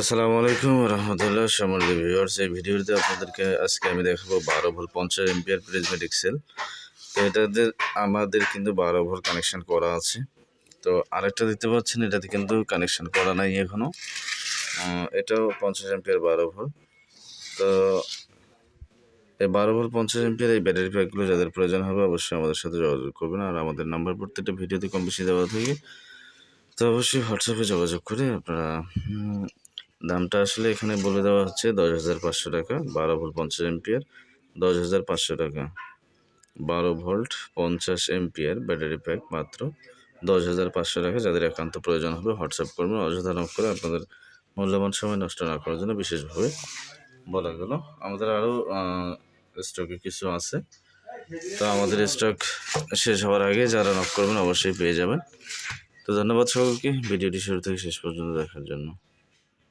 আসসালামু আলাইকুম রহমতুল্লাহ সম্মানিত ভিউয়ার্স, এই ভিডিওতে আপনাদেরকে আজকে আমি দেখাবো 12 ভোল্ট 50 এম্পিয়ার প্রিজমেটিক সেল। তো এটাতে আমাদের কিন্তু 12 ভোল্ট কানেকশন করা আছে। তো আরেকটা দেখতে পাচ্ছেন, এটাতে কিন্তু কানেকশন করা নাই এখনো। এটাও 50 এম্পিয়ার 12 ভোল্ট। তো এই 12 ভোল্ট 50 এম্পিয়ার এই ব্যাটারি প্যাকগুলো যাদের প্রয়োজন হবে অবশ্যই আমাদের সাথে যোগাযোগ করবেন। আর আমাদের নাম্বার প্রত্যেকটা ভিডিওতে কম বেশি দেওয়া থাকে, তো অবশ্যই হোয়াটসঅ্যাপে যোগাযোগ করে আপনারা দামটা আসলে এখানে বলে দেওয়া হচ্ছে 10,500 টাকা। 12 ভোল্ট 50 এম্পিয়ার 10,500 টাকা। 12 ভোল্ট 50 এম্পিয়ার ব্যাটারি প্যাক মাত্র 10,500 টাকা। যাদের একান্ত প্রয়োজন হবে হোয়াটসঅ্যাপ করবেন। অযথা নক করে আপনাদের মূল্যবান সময় নষ্ট না করার জন্য বিশেষভাবে বলা গেল। আমাদের আরও স্টকে কিছু আছে, তো আমাদের স্টক শেষ হওয়ার আগে যারা নক করবেন অবশ্যই পেয়ে যাবেন। তো ধন্যবাদ সকলকে ভিডিওটি শুরু থেকে শেষ পর্যন্ত দেখার জন্য।